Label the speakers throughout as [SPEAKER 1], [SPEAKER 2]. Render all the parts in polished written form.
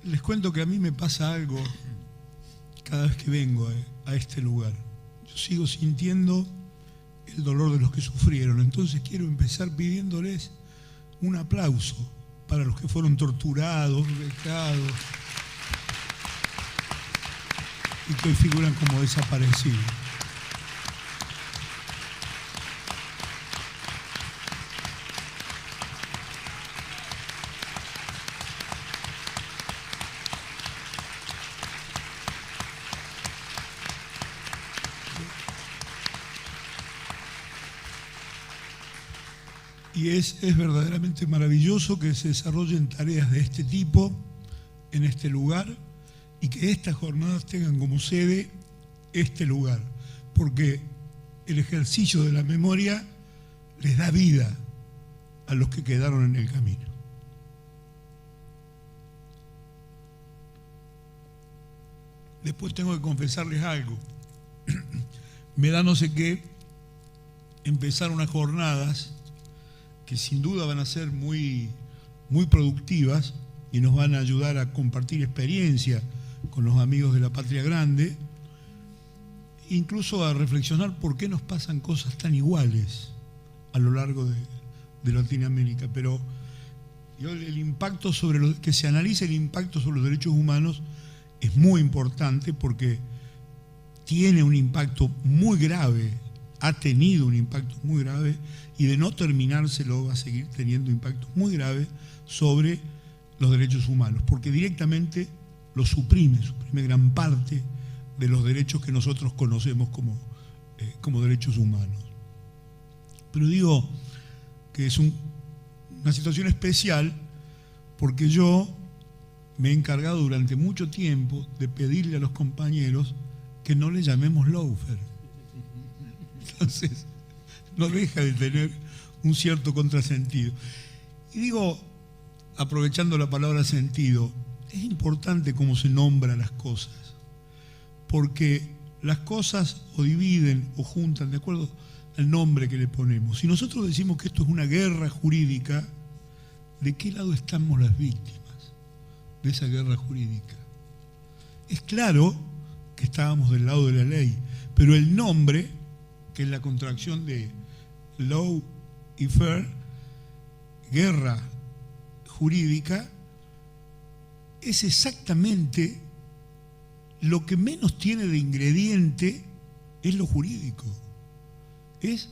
[SPEAKER 1] Les cuento que a mí me pasa algo cada vez que vengo a este lugar. Yo sigo sintiendo el dolor de los que sufrieron. Entonces quiero empezar pidiéndoles un aplauso para los que fueron torturados, vejados y que hoy figuran como desaparecidos. Y es verdaderamente maravilloso que se desarrollen tareas de este tipo en este lugar y que estas jornadas tengan como sede este lugar, porque el ejercicio de la memoria les da vida a los que quedaron en el camino. Después tengo que confesarles algo. Me da no sé qué empezar unas jornadas que sin duda van a ser muy productivas y nos van a ayudar a compartir experiencia con los amigos de la Patria Grande, incluso a reflexionar por qué nos pasan cosas tan iguales a lo largo de Latinoamérica. Pero el impacto que se analice el impacto sobre los derechos humanos es muy importante porque tiene un impacto muy grave, ha tenido un impacto muy grave, y de no terminárselo va a seguir teniendo impactos muy graves sobre los derechos humanos, porque directamente lo suprime gran parte de los derechos que nosotros conocemos como derechos humanos. Pero digo que es una situación especial porque yo me he encargado durante mucho tiempo de pedirle a los compañeros que no le llamemos lawfare. Entonces, no deja de tener un cierto contrasentido. Y digo, aprovechando la palabra sentido, es importante cómo se nombran las cosas, porque las cosas o dividen o juntan de acuerdo al nombre que le ponemos. Si nosotros decimos que esto es una guerra jurídica, ¿de qué lado estamos las víctimas de esa guerra jurídica? Es claro que estábamos del lado de la ley, pero el nombre, que es la contracción de law y fair, guerra jurídica, es exactamente lo que menos tiene de ingrediente es lo jurídico. Es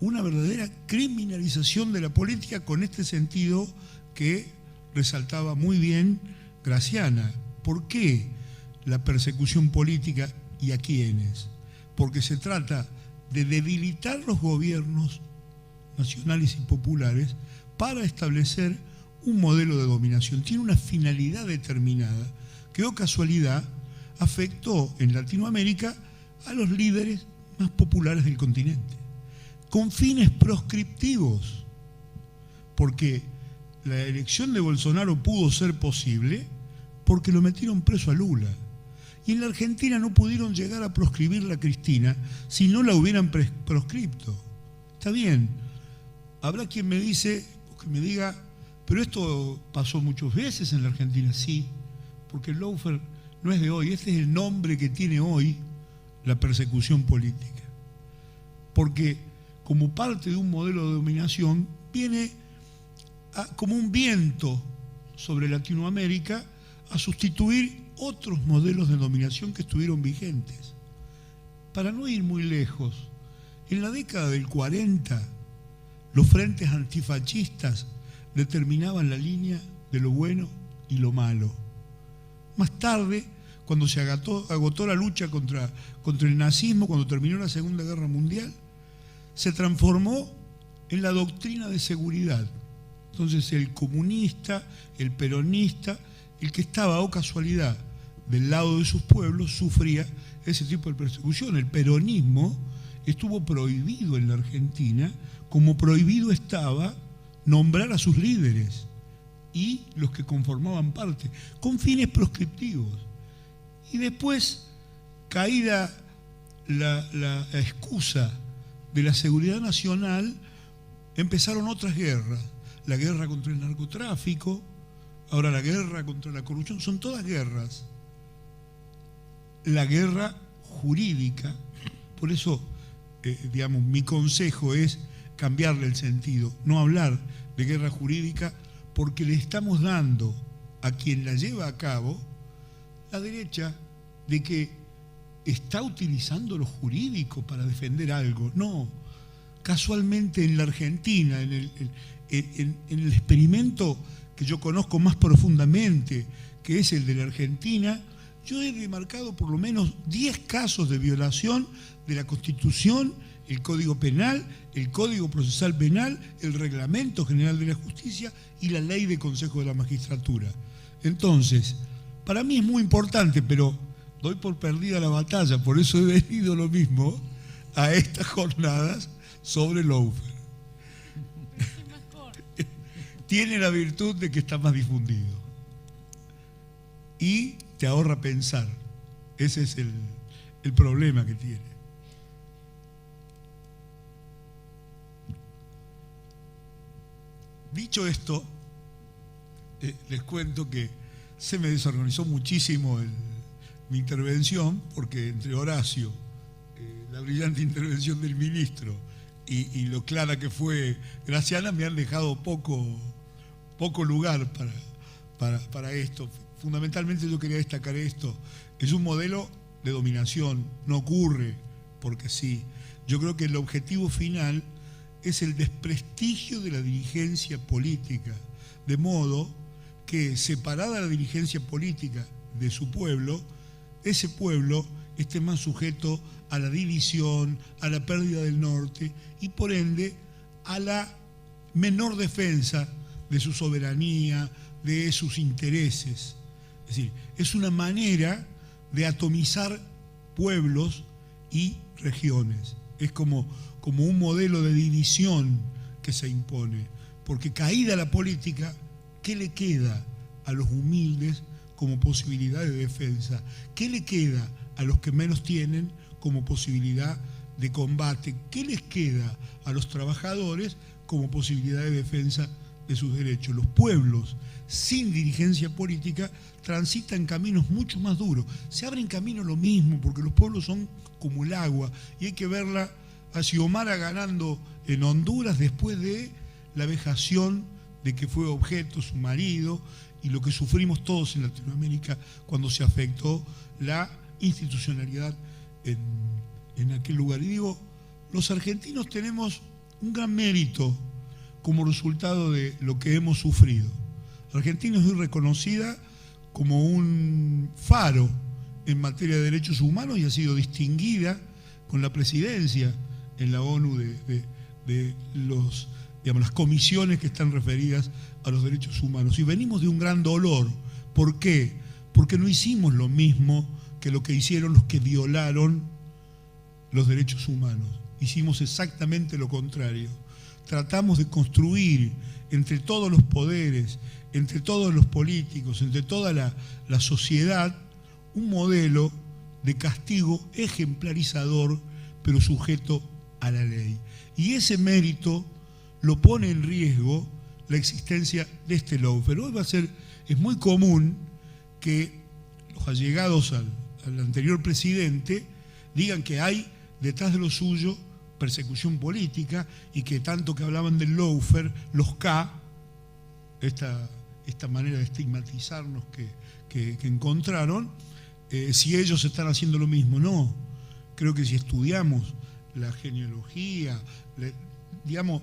[SPEAKER 1] una verdadera criminalización de la política con este sentido que resaltaba muy bien Graciana. ¿Por qué la persecución política y a quiénes? Porque se trata de debilitar los gobiernos nacionales y populares para establecer un modelo de dominación. Tiene una finalidad determinada que, oh casualidad, afectó en Latinoamérica a los líderes más populares del continente, con fines proscriptivos, porque la elección de Bolsonaro pudo ser posible porque lo metieron preso a Lula. Y en la Argentina no pudieron llegar a proscribirla a Cristina si no la hubieran proscripto. Está bien, habrá quien me dice, o que me diga, pero esto pasó muchas veces en la Argentina. Sí, porque el lawfare no es de hoy, este es el nombre que tiene hoy la persecución política. Porque como parte de un modelo de dominación viene como un viento sobre Latinoamérica a sustituir otros modelos de dominación que estuvieron vigentes. Para no ir muy lejos, en la década del 40, los frentes antifascistas determinaban la línea de lo bueno y lo malo. Más tarde, cuando se agotó la lucha contra el nazismo, cuando terminó la Segunda Guerra Mundial, se transformó en la doctrina de seguridad. Entonces el comunista, el peronista, el que estaba, o casualidad, del lado de sus pueblos, sufría ese tipo de persecución. El peronismo estuvo prohibido en la Argentina, como prohibido estaba nombrar a sus líderes y los que conformaban parte, con fines proscriptivos. Y después, caída la excusa de la seguridad nacional, empezaron otras guerras. La guerra contra el narcotráfico, Ahora la guerra contra la corrupción, son todas guerras. La guerra jurídica, por eso, digamos, mi consejo es cambiarle el sentido, no hablar de guerra jurídica, porque le estamos dando a quien la lleva a cabo la derecha de que está utilizando lo jurídico para defender algo. No, casualmente en la Argentina, en el experimento que yo conozco más profundamente, que es el de la Argentina, yo he remarcado por lo menos 10 casos de violación de la Constitución, el Código Penal, el Código Procesal Penal, el Reglamento General de la Justicia y la Ley de Consejo de la Magistratura. Entonces, para mí es muy importante, pero doy por perdida la batalla, por eso he venido lo mismo a estas jornadas sobre lawfare. Tiene la virtud de que está más difundido y te ahorra pensar. Ese es el problema que tiene. Dicho esto, les cuento que se me desorganizó muchísimo mi intervención, porque entre Horacio, la brillante intervención del ministro y lo clara que fue Graciana, me han dejado poco lugar para esto. Fundamentalmente yo quería destacar esto. Es un modelo de dominación, no ocurre porque sí. Yo creo que el objetivo final es el desprestigio de la dirigencia política, de modo que, separada la dirigencia política de su pueblo, ese pueblo esté más sujeto a la división, a la pérdida del norte y por ende a la menor defensa de su soberanía, de sus intereses. Es decir, es una manera de atomizar pueblos y regiones. Es como un modelo de división que se impone, porque caída la política, ¿qué le queda a los humildes como posibilidad de defensa? ¿Qué le queda a los que menos tienen como posibilidad de combate? ¿Qué les queda a los trabajadores como posibilidad de defensa de sus derechos? Los pueblos sin dirigencia política transitan caminos mucho más duros. Se abren caminos lo mismo, porque los pueblos son como el agua, y hay que verla a Xiomara ganando en Honduras después de la vejación de que fue objeto su marido y lo que sufrimos todos en Latinoamérica cuando se afectó la institucionalidad en aquel lugar. Y digo, los argentinos tenemos un gran mérito como resultado de lo que hemos sufrido. Argentina es hoy reconocida como un faro en materia de derechos humanos y ha sido distinguida con la presidencia en la ONU de las comisiones que están referidas a los derechos humanos. Y venimos de un gran dolor. ¿Por qué? Porque no hicimos lo mismo que lo que hicieron los que violaron los derechos humanos. Hicimos exactamente lo contrario. Tratamos de construir entre todos los poderes, entre todos los políticos, entre toda la sociedad, un modelo de castigo ejemplarizador, pero sujeto a la ley. Y ese mérito lo pone en riesgo la existencia de este lawfare. Hoy es muy común que los allegados al anterior presidente digan que hay detrás de lo suyo persecución política y que tanto que hablaban del lawfare, los K, esta manera de estigmatizarnos que encontraron, si ellos están haciendo lo mismo. No, creo que si estudiamos la genealogía, digamos,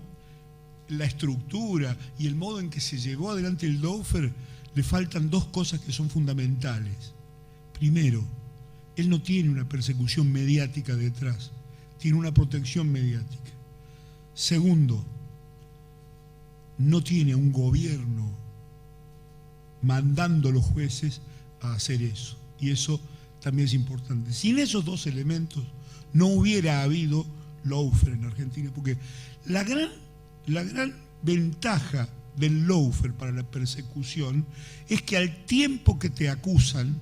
[SPEAKER 1] la estructura y el modo en que se llevó adelante el lawfare, le faltan dos cosas que son fundamentales. Primero, él no tiene una persecución mediática detrás, tiene una protección mediática. Segundo, no tiene un gobierno mandando a los jueces a hacer eso. Y eso también es importante. Sin esos dos elementos no hubiera habido lawfare en Argentina, porque la gran ventaja del lawfare para la persecución es que al tiempo que te acusan,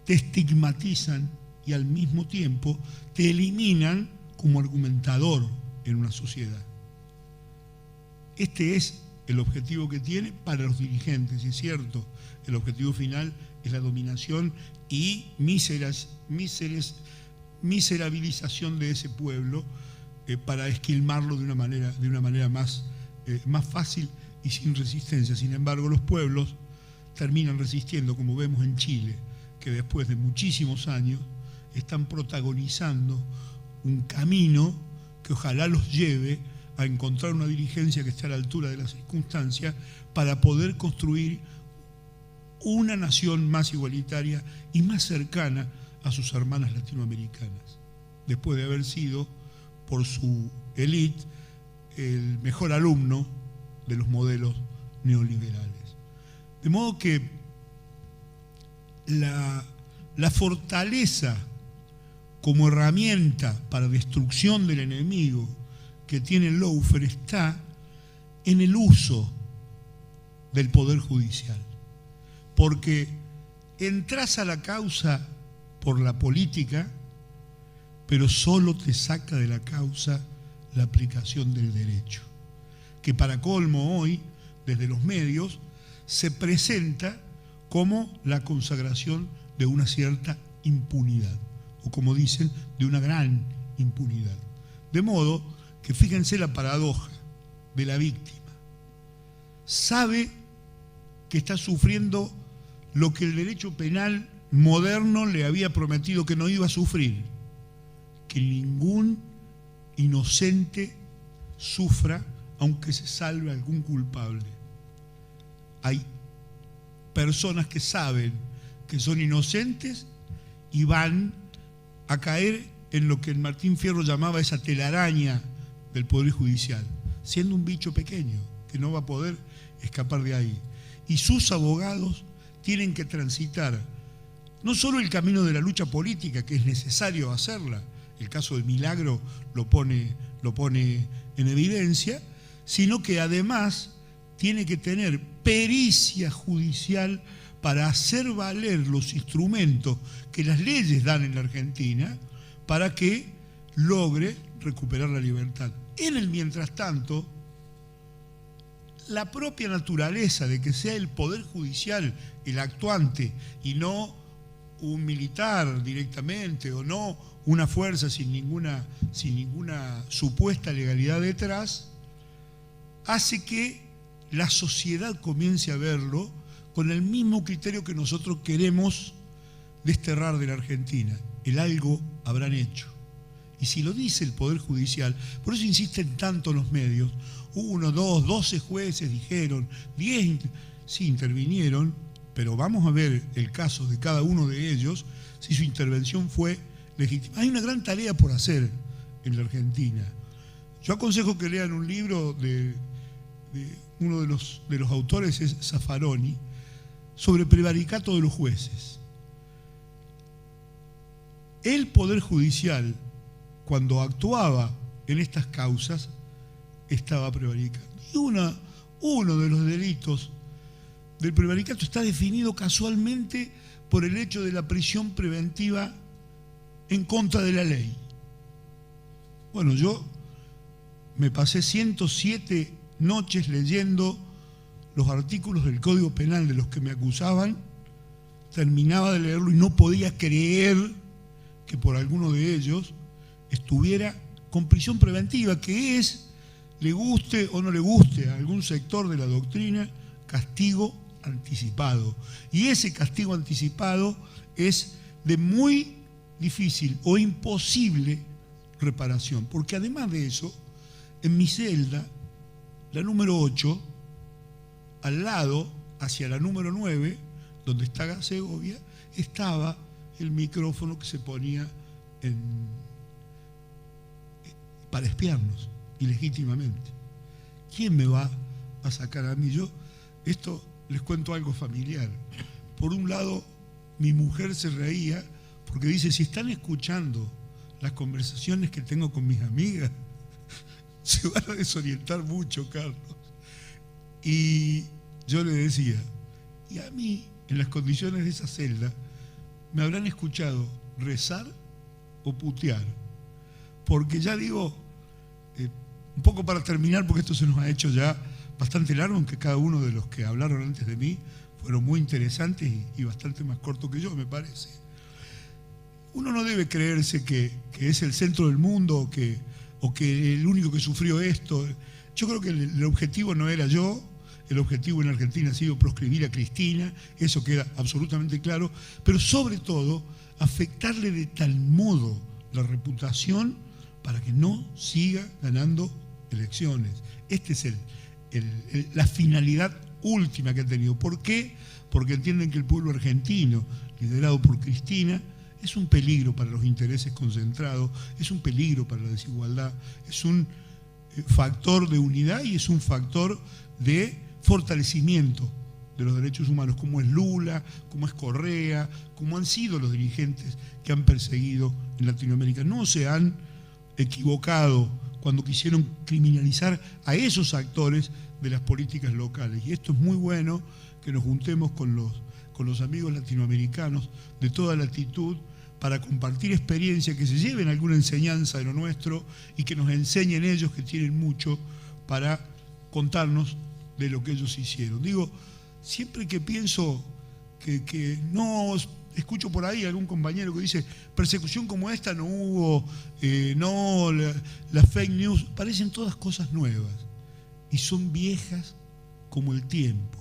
[SPEAKER 1] te estigmatizan y al mismo tiempo te eliminan como argumentador en una sociedad. Este es el objetivo que tiene para los dirigentes, y es cierto, el objetivo final es la dominación y miserabilización de ese pueblo para esquilmarlo de una manera más fácil y sin resistencia. Sin embargo, los pueblos terminan resistiendo, como vemos en Chile, que después de muchísimos años están protagonizando un camino que ojalá los lleve a encontrar una dirigencia que esté a la altura de las circunstancias para poder construir una nación más igualitaria y más cercana a sus hermanas latinoamericanas, después de haber sido, por su élite, el mejor alumno de los modelos neoliberales. De modo que la fortaleza como herramienta para destrucción del enemigo que tiene el lawfare está en el uso del Poder Judicial. Porque entras a la causa por la política, pero solo te saca de la causa la aplicación del derecho, que para colmo hoy, desde los medios, se presenta como la consagración de una cierta impunidad, o como dicen, de una gran impunidad. De modo que fíjense la paradoja de la víctima. Sabe que está sufriendo lo que el derecho penal moderno le había prometido que no iba a sufrir, que ningún inocente sufra aunque se salve algún culpable. Hay personas que saben que son inocentes y van a caer en lo que Martín Fierro llamaba esa telaraña del Poder Judicial, siendo un bicho pequeño que no va a poder escapar de ahí. Y sus abogados tienen que transitar no solo el camino de la lucha política, que es necesario hacerla, el caso de Milagro lo pone en evidencia, sino que además tiene que tener pericia judicial para hacer valer los instrumentos que las leyes dan en la Argentina para que logre recuperar la libertad. En el mientras tanto, la propia naturaleza de que sea el Poder Judicial el actuante y no un militar directamente o no una fuerza sin ninguna supuesta legalidad detrás, hace que la sociedad comience a verlo con el mismo criterio que nosotros queremos desterrar de la Argentina. El algo habrán hecho. Y si lo dice el Poder Judicial, por eso insisten tanto los medios, 1, 2, 12 jueces dijeron, 10 sí intervinieron, pero vamos a ver el caso de cada uno de ellos, si su intervención fue legítima. Hay una gran tarea por hacer en la Argentina. Yo aconsejo que lean un libro de uno de los autores, es Zaffaroni, sobre prevaricato de los jueces. El Poder Judicial, cuando actuaba en estas causas, estaba prevaricando. Y uno de los delitos del prevaricato está definido casualmente por el hecho de la prisión preventiva en contra de la ley. Bueno, yo me pasé 107 noches leyendo los artículos del Código Penal de los que me acusaban, terminaba de leerlo y no podía creer que por alguno de ellos estuviera con prisión preventiva, que es, le guste o no le guste a algún sector de la doctrina, castigo anticipado. Y ese castigo anticipado es de muy difícil o imposible reparación, porque además de eso, en mi celda, la número 8, al lado, hacia la número 9, donde está Segovia, estaba el micrófono que se ponía para espiarnos ilegítimamente. ¿Quién me va a sacar a mí? Yo, esto les cuento algo familiar. Por un lado, mi mujer se reía porque dice, si están escuchando las conversaciones que tengo con mis amigas, se van a desorientar mucho, Carlos. Y yo le decía, y a mí, en las condiciones de esa celda, me habrán escuchado rezar o putear. Porque ya digo, un poco para terminar, porque esto se nos ha hecho ya bastante largos, aunque cada uno de los que hablaron antes de mí fueron muy interesantes y bastante más cortos que yo, me parece. Uno no debe creerse que es el centro del mundo o que el único que sufrió esto. Yo creo que el objetivo no era yo, el objetivo en Argentina ha sido proscribir a Cristina, eso queda absolutamente claro, pero sobre todo afectarle de tal modo la reputación para que no siga ganando elecciones. Esta es la finalidad última que ha tenido. ¿Por qué? Porque entienden que el pueblo argentino, liderado por Cristina, es un peligro para los intereses concentrados, es un peligro para la desigualdad, es un factor de unidad y es un factor de fortalecimiento de los derechos humanos, como es Lula, como es Correa, como han sido los dirigentes que han perseguido en Latinoamérica. No se han equivocado cuando quisieron criminalizar a esos actores de las políticas locales. Y esto es muy bueno, que nos juntemos con los amigos latinoamericanos de toda latitud para compartir experiencia, que se lleven alguna enseñanza de lo nuestro y que nos enseñen ellos, que tienen mucho para contarnos de lo que ellos hicieron. Digo, siempre que pienso que no escucho por ahí algún compañero que dice persecución como esta no hubo, las fake news, parecen todas cosas nuevas y son viejas como el tiempo.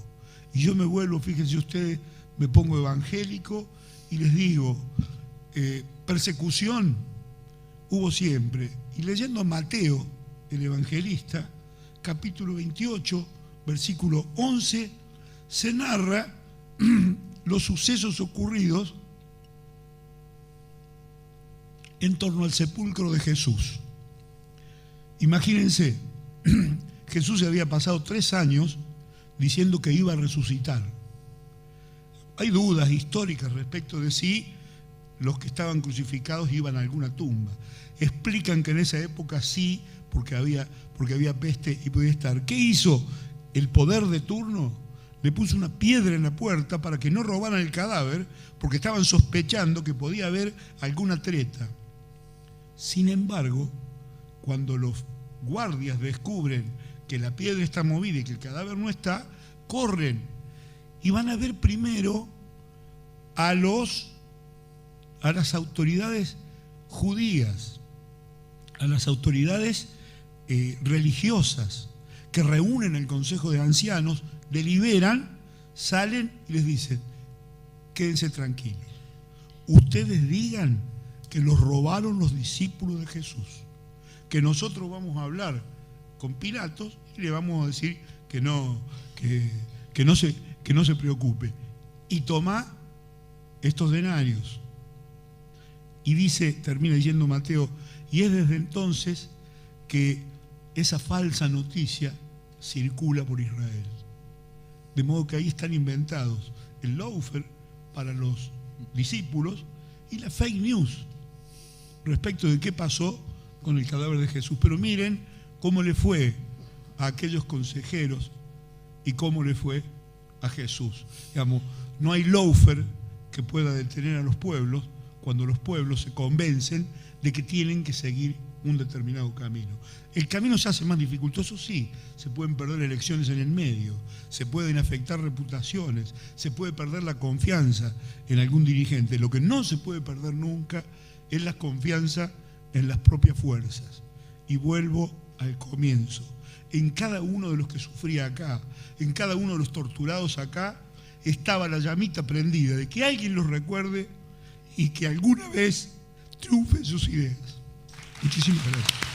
[SPEAKER 1] Y yo me vuelvo, fíjense ustedes, me pongo evangélico y les digo, persecución hubo siempre. Y leyendo a Mateo, el evangelista, capítulo 28, versículo 11, se narra los sucesos ocurridos en torno al sepulcro de Jesús. Imagínense, Jesús se había pasado 3 años diciendo que iba a resucitar. Hay dudas históricas respecto de si los que estaban crucificados iban a alguna tumba. Explican que en esa época sí, porque había peste y podía estar. ¿Qué hizo el poder de turno? Le puso una piedra en la puerta para que no robaran el cadáver, porque estaban sospechando que podía haber alguna treta. Sin embargo, cuando los guardias descubren que la piedra está movida y que el cadáver no está, corren y van a ver primero a las autoridades judías, a las autoridades religiosas, que reúnen el Consejo de Ancianos, deliberan, salen y les dicen, quédense tranquilos, ustedes digan que los robaron los discípulos de Jesús, que nosotros vamos a hablar con Pilatos y le vamos a decir que no se preocupe, y toma estos denarios. Y dice, termina diciendo Mateo, y es desde entonces que esa falsa noticia circula por Israel. De modo que ahí están inventados el lawfare para los discípulos y la fake news respecto de qué pasó con el cadáver de Jesús. Pero miren cómo le fue a aquellos consejeros y cómo le fue a Jesús. Digamos, no hay lawfare que pueda detener a los pueblos cuando los pueblos se convencen de que tienen que seguir un determinado camino. El camino se hace más dificultoso, sí, se pueden perder elecciones en el medio, se pueden afectar reputaciones, se puede perder la confianza en algún dirigente. Lo que no se puede perder nunca es la confianza en las propias fuerzas. Y vuelvo al comienzo. En cada uno de los que sufría acá, en cada uno de los torturados acá, estaba la llamita prendida de que alguien los recuerde y que alguna vez triunfen sus ideas. Muchísimas gracias.